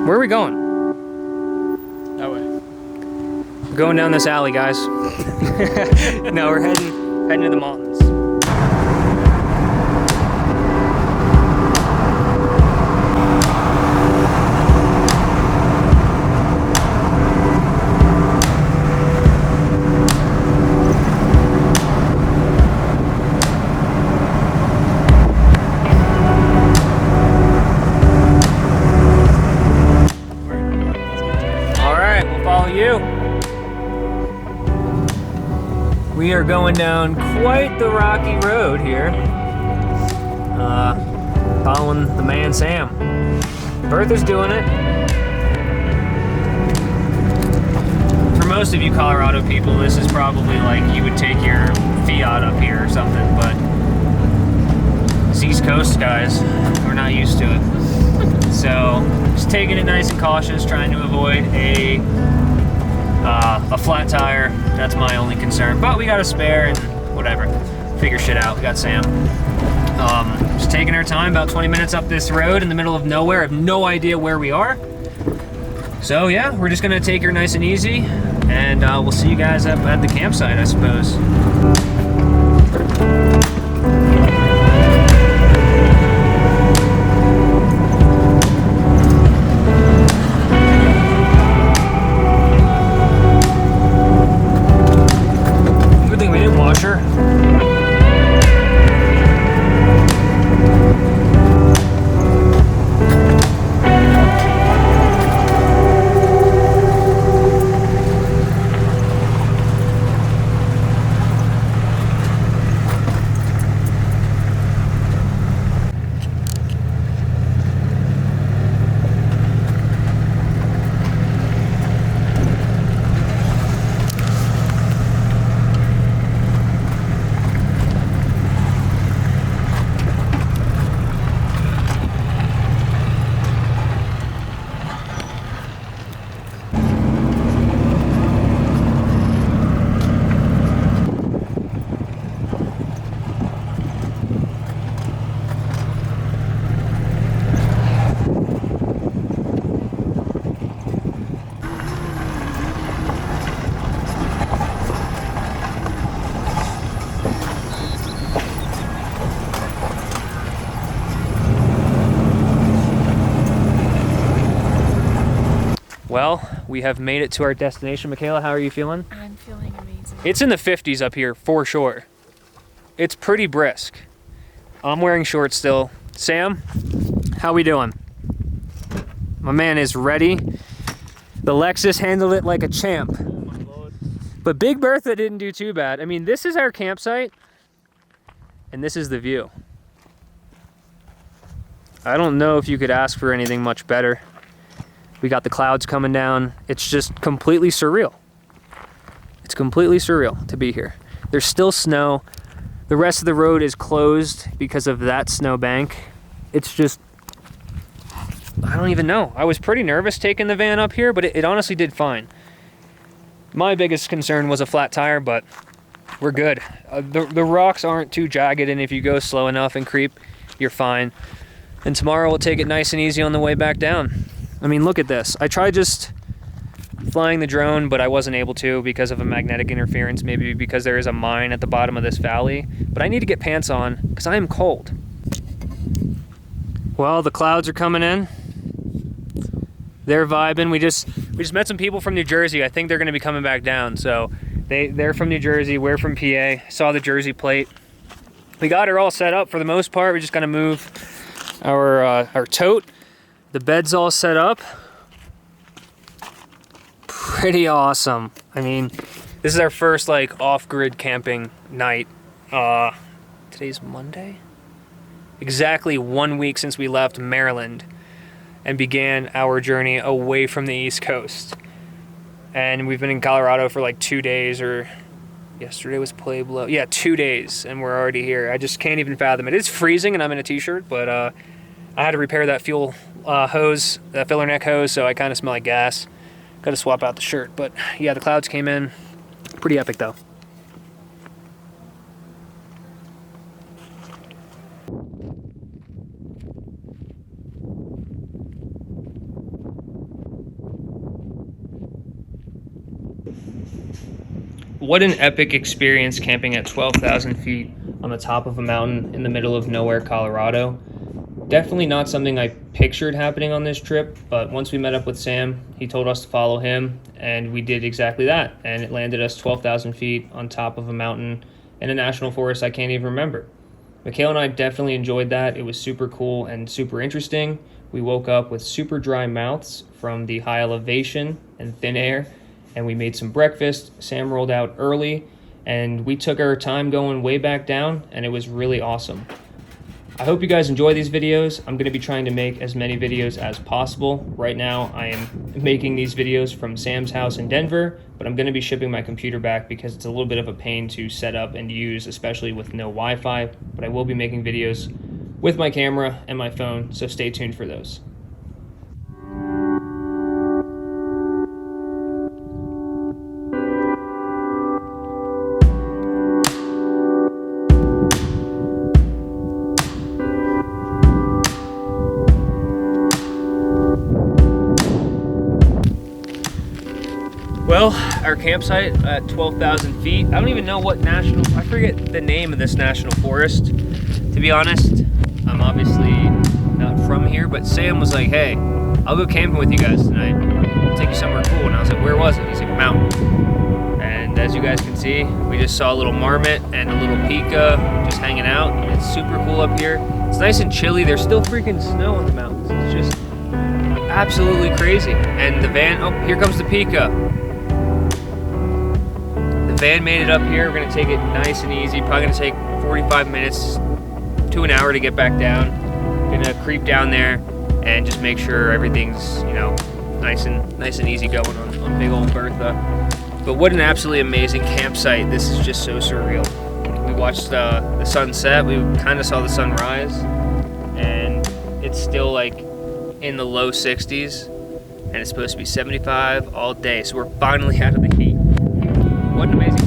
Where are we going? That way. We're going down this alley, guys. No, we're heading to the mountains. We are going down quite the rocky road here, following the man Sam. Bertha's doing it. For most of you Colorado people, this is probably like you would take your Fiat up here or something, but it's East Coast guys, we're not used to it. So just taking it nice and cautious, trying to avoid a flat tire. That's my only concern, but we got a spare and whatever, figure shit out. We got Sam. Just taking our time, about 20 minutes up this road in the middle of nowhere. I have no idea where we are. So yeah, we're just gonna take her nice and easy, and we'll see you guys up at the campsite, I suppose. Well, we have made it to our destination. Michaela, how are you feeling? I'm feeling amazing. It's in the 50s up here, for sure. It's pretty brisk. I'm wearing shorts still. Sam, how we doing? My man is ready. The Lexus handled it like a champ. Oh my Lord. But Big Bertha didn't do too bad. I mean, this is our campsite, and this is the view. I don't know if you could ask for anything much better. We got the clouds coming down. It's just completely surreal. It's completely surreal to be here. There's still snow. The rest of the road is closed because of that snow bank. It's just, I don't even know. I was pretty nervous taking the van up here, but it honestly did fine. My biggest concern was a flat tire, but we're good. The rocks aren't too jagged, and if you go slow enough and creep, you're fine. And tomorrow we'll take it nice and easy on the way back down. I mean, look at this. I tried just flying the drone, but I wasn't able to because of a magnetic interference, maybe because there is a mine at the bottom of this valley. But I need to get pants on because I am cold. Well, the clouds are coming in. They're vibing. We just met some people from New Jersey. I think they're going to be coming back down. So they're from New Jersey. We're from PA. Saw the Jersey plate. We got her all set up for the most part. We just got to move our tote. The bed's all set up. Pretty awesome. I mean, this is our first like off-grid camping night. Today's Monday? Exactly 1 week since we left Maryland and began our journey away from the East Coast. And we've been in Colorado for like 2 days, or yesterday was Pueblo. Yeah, 2 days, and we're already here. I just can't even fathom it. It's freezing and I'm in a t-shirt, but I had to repair that fuel hose, that filler neck hose, so I kind of smell like gas. Got to swap out the shirt, but yeah, the clouds came in. Pretty epic though. What an epic experience camping at 12,000 feet on the top of a mountain in the middle of nowhere, Colorado. Definitely not something I pictured happening on this trip, but once we met up with Sam, he told us to follow him, and we did exactly that, and it landed us 12,000 feet on top of a mountain in a national forest I can't even remember. Mikhail and I definitely enjoyed that. It was super cool and super interesting. We woke up with super dry mouths from the high elevation and thin air, and we made some breakfast. Sam rolled out early, and we took our time going way back down, and it was really awesome. I hope you guys enjoy these videos. I'm going to be trying to make as many videos as possible. Right now, I am making these videos from Sam's house in Denver, but I'm going to be shipping my computer back because it's a little bit of a pain to set up and use, especially with no Wi-Fi. But I will be making videos with my camera and my phone, so stay tuned for those. Well, our campsite at 12,000 feet. I don't even know what I forget the name of this national forest, to be honest. I'm obviously not from here, but Sam was like, hey, I'll go camping with you guys tonight. I'll take you somewhere cool. And I was like, where was it? He's like, mountain. And as you guys can see, we just saw a little marmot and a little pika just hanging out. It's super cool up here. It's nice and chilly. There's still freaking snow on the mountains. It's just absolutely crazy. And the van, oh, here comes the pika. The van made it up here. We're gonna take it nice and easy. Probably gonna take 45 minutes to an hour to get back down. Gonna creep down there and just make sure everything's, you know, nice and easy going on big old Bertha. But what an absolutely amazing campsite. This is just so surreal. We watched the sunset. We kind of saw the sunrise, and it's still like in the low 60s, and it's supposed to be 75 all day. So we're finally out of the heat. What an amazing